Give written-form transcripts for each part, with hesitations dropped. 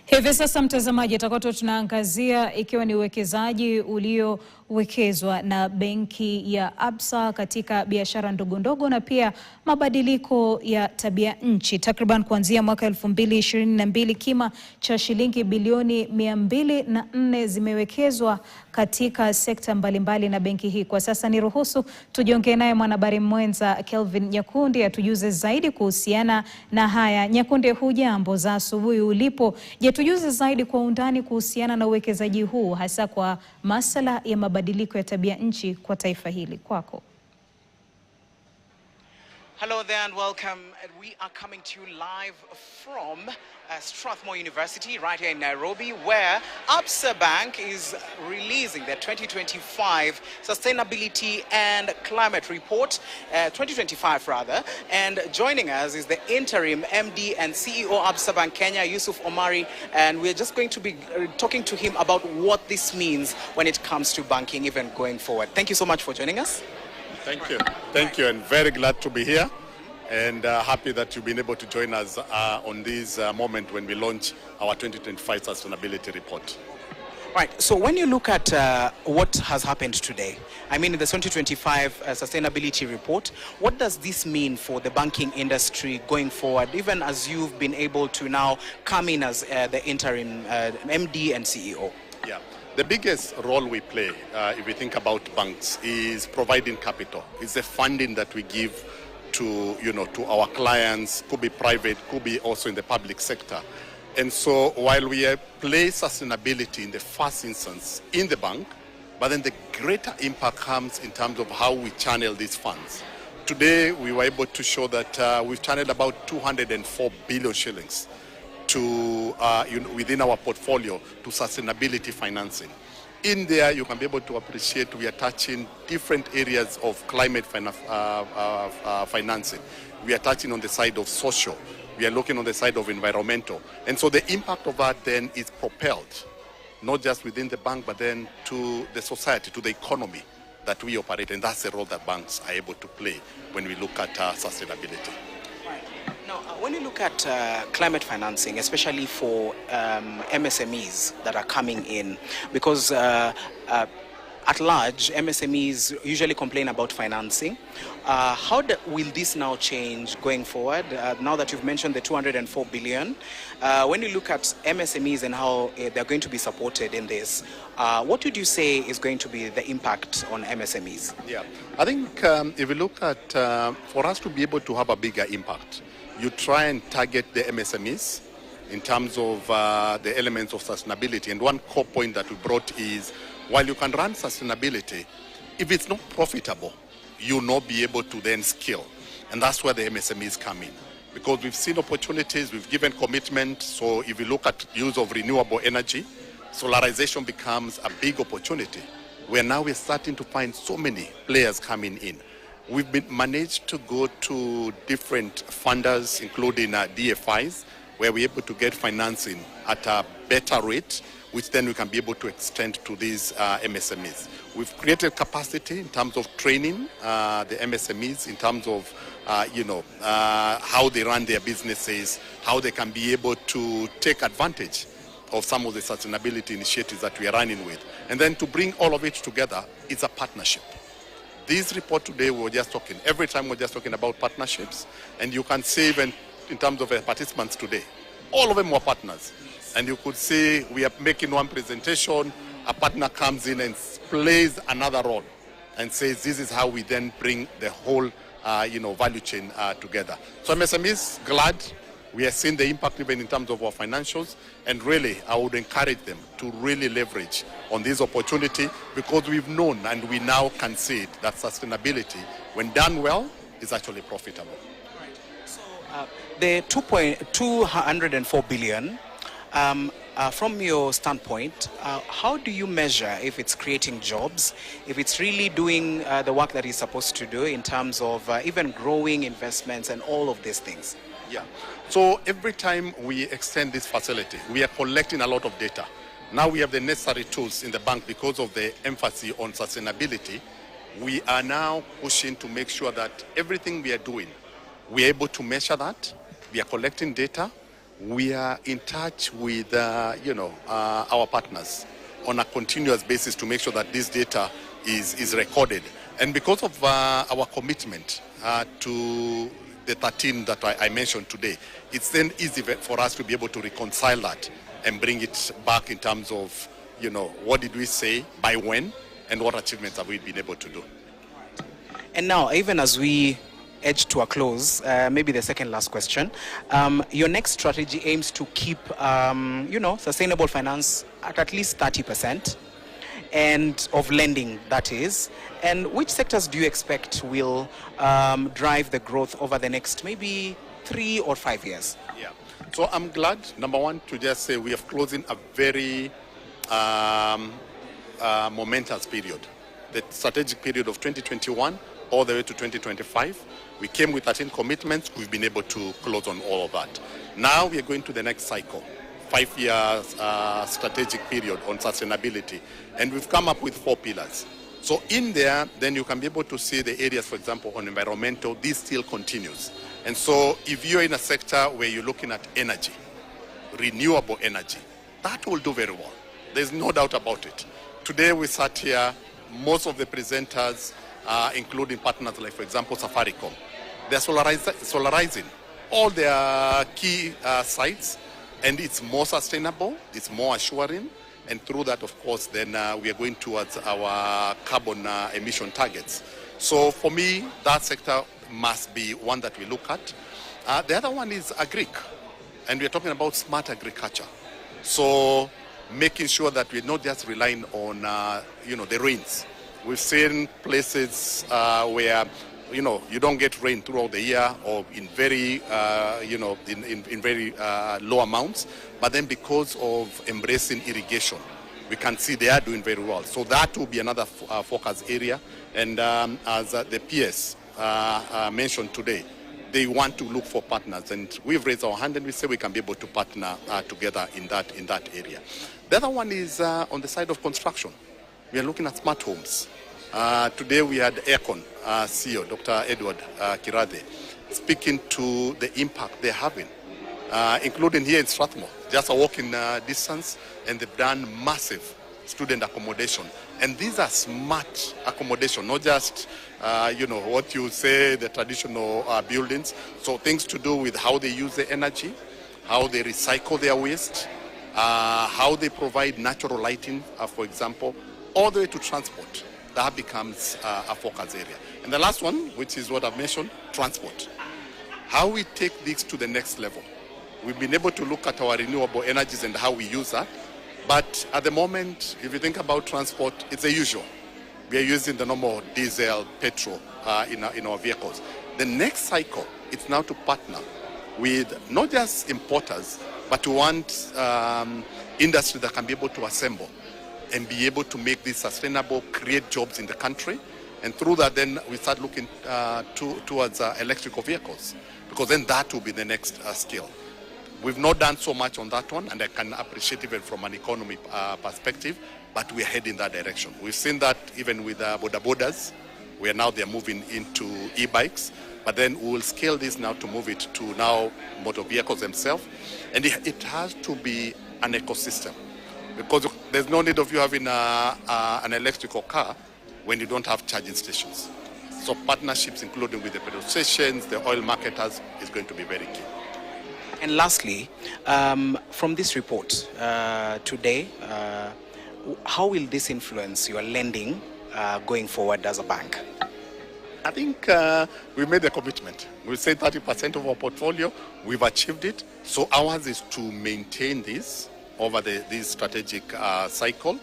Hivi sasa mtazamaji, atakato tunaangazia ikiwa ni uwekezaji uliowekezwa na benki ya Absa katika biashara ndogo ndogo na pia mabadiliko ya tabia nchi. Takriban kuanzia mwaka 2022 kima cha shilingi bilioni 204 zimewekezwa katika sekta mbalimbali na benki hii. Kwa sasa niruhusu tujiongee naye mwanahabari mwenza Kelvin Nyakundi atujuze zaidi kuhusiana na haya. Nyakundi, hujambo za asubuhi ulipo? Tujuze zaidi kwa undani kuhusiana na uwekezaji huu hasa kwa masuala ya mabadiliko ya tabia nchi kwa taifa hili. Kwako. Hello there and welcome. We are coming to you live from Strathmore University right here in Nairobi, where Absa Bank is releasing their 2025 Sustainability and Climate Report, 2025 rather. And joining us is the interim MD and CEO Absa Bank Kenya, Yusuf Omari, and we're just going to be talking to him about what this means when it comes to banking even going forward. Thank you so much for joining us. Thank you. Thank you, and very glad to be here, and happy that you've been able to join us on this moment when we launch our 2025 Sustainability Report. Right, so when you look at what has happened today, I mean in the 2025 Sustainability Report, what does this mean for the banking industry going forward, even as you've been able to now come in as the interim MD and CEO? Yeah. The biggest role we play, if we think about banks, is providing capital. It's the funding that we give to, to our clients, could be private, could be also in the public sector. And so while we play sustainability in the first instance in the bank, but then the greater impact comes in terms of how we channel these funds. Today, we were able to show that we've channeled about 204 billion shillings to within our portfolio to sustainability financing. In there, you can be able to appreciate we are touching different areas of climate financing. We are touching on the side of social. We are looking on the side of environmental. And so the impact of that then is propelled, not just within the bank, but then to the society, to the economy that we operate. And that's the role that banks are able to play when we look at sustainability. Now, when you look at climate financing, especially for MSMEs that are coming in, because at large, MSMEs usually complain about financing. How will this now change going forward? Now that you've mentioned the 204 billion, when you look at MSMEs and how they're going to be supported in this, what would you say is going to be the impact on MSMEs? Yeah, I think if you look at, for us to be able to have a bigger impact, you try and target the MSMEs in terms of the elements of sustainability. And one core point that we brought is, while you can run sustainability, if it's not profitable, you'll not be able to then scale. And that's where the MSMEs come in. Because we've seen opportunities, we've given commitment. So if you look at use of renewable energy, solarization becomes a big opportunity, where now we're starting to find so many players coming in. We've managed to go to different funders, including DFIs, where we're able to get financing at a better rate, which then we can be able to extend to these MSMEs. We've created capacity in terms of training the MSMEs, in terms of how they run their businesses, how they can be able to take advantage of some of the sustainability initiatives that we are running with. And then to bring all of it together, it's a partnership. This report today, we were just talking, every time we're just talking about partnerships, and you can see even in terms of the participants today, all of them were partners. And you could see we are making one presentation, a partner comes in and plays another role and says, this is how we then bring the whole value chain together. So MSMEs, glad. We are seeing the impact even in terms of our financials, and really I would encourage them to really leverage on this opportunity, because we've known and we now can see it, that sustainability, when done well, is actually profitable. Right. So the 204 billion, from your standpoint, how do you measure if it's creating jobs, if it's really doing the work that it's supposed to do in terms of even growing investments and all of these things? Yeah. So every time we extend this facility, we are collecting a lot of data. Now we have the necessary tools in the bank because of the emphasis on sustainability. We are now pushing to make sure that everything we are doing, we are able to measure that. We are collecting data. we are in touch with, our partners on a continuous basis to make sure that this data is recorded. And because of our commitment to the 13 that I mentioned today, it's then easy for us to be able to reconcile that and bring it back in terms of, what did we say, by when, and what achievements have we been able to do. And now, even as we edge to a close, maybe the second last question, your next strategy aims to keep, sustainable finance at least 30%, and of lending, that is. And which sectors do you expect will drive the growth over the next maybe 3 or 5 years? Yeah. So I'm glad, number one, to just say we have closing a very momentous period. The strategic period of 2021 all the way to 2025. We came with 13 commitments. We've been able to close on all of that. Now we are going to the next cycle, 5 years strategic period on sustainability. And we've come up with 4 pillars. So in there, then you can be able to see the areas, for example, on environmental, this still continues. And so if you're in a sector where you're looking at energy, renewable energy, that will do very well. There's no doubt about it. Today we sat here, most of the presenters, including partners like, for example, Safaricom, they're solarizing all their key sites, and it's more sustainable, it's more assuring, and through that, of course, then we are going towards our carbon emission targets. So for me, that sector must be one that we look at. The other one is agric, and we're talking about smart agriculture. So making sure that we're not just relying on, the rains. We've seen places where, you don't get rain throughout the year or in very, in very low amounts. But then because of embracing irrigation, we can see they are doing very well. So that will be another focus area. And as the PS mentioned today, they want to look for partners. And we've raised our hand and we say we can be able to partner together in that area. The other one is on the side of construction. We are looking at smart homes. Today we had Aircon CEO, Dr. Edward Kirathe, speaking to the impact they're having, including here in Strathmore, just a walking distance, and they've done massive student accommodation. And these are smart accommodation, not just, what you say, the traditional buildings. So things to do with how they use the energy, how they recycle their waste, how they provide natural lighting, for example, all the way to transport. That becomes a focus area. And the last one, which is what I've mentioned, transport. How we take this to the next level. We've been able to look at our renewable energies and how we use that. But at the moment, if you think about transport, it's the usual. We are using the normal diesel, petrol in our vehicles. The next cycle, it's now to partner with not just importers, but to want industry that can be able to assemble and be able to make this sustainable, create jobs in the country. And through that, then we start looking towards electrical vehicles, because then that will be the next scale. We've not done so much on that one, and I can appreciate even from an economy perspective, but we're heading in that direction. We've seen that even with border borders, where now they're moving into e-bikes, but then we will scale this now to move it to now motor vehicles themselves. And it has to be an ecosystem, because there's no need of you having an electrical car when you don't have charging stations. So partnerships, including with the petrol stations, the oil marketers, is going to be very key. And lastly, from this report today, how will this influence your lending going forward as a bank? I think we made a commitment. We said 30% of our portfolio, we've achieved it. So ours is to maintain this over this strategic cycle.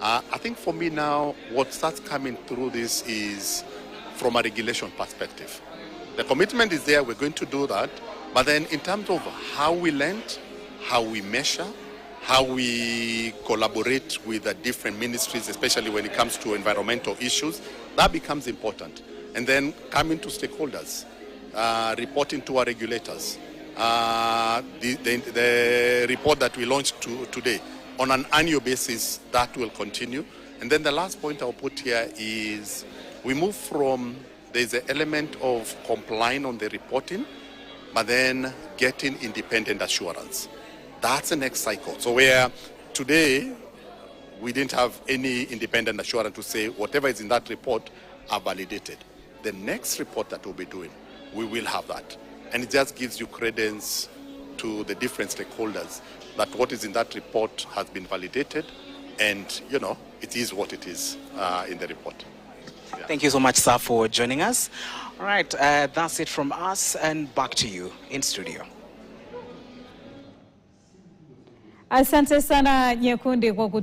I think for me now, what starts coming through this is from a regulation perspective. The commitment is there, we're going to do that. But then in terms of how we lend, how we measure, how we collaborate with the different ministries, especially when it comes to environmental issues, that becomes important. And then coming to stakeholders, reporting to our regulators. The report that we launched today, on an annual basis, that will continue. And then the last point I'll put here is we move from, there's an element of complying on the reporting, but then getting independent assurance. That's the next cycle. So where today we didn't have any independent assurance to say whatever is in that report are validated. The next report that we'll be doing, we will have that. And it just gives you credence to the different stakeholders that what is in that report has been validated, and it is what it is in the report. Yeah. Thank you so much, sir, for joining us. All right, that's it from us, and back to you in studio. Asante sana Nyekundi kwa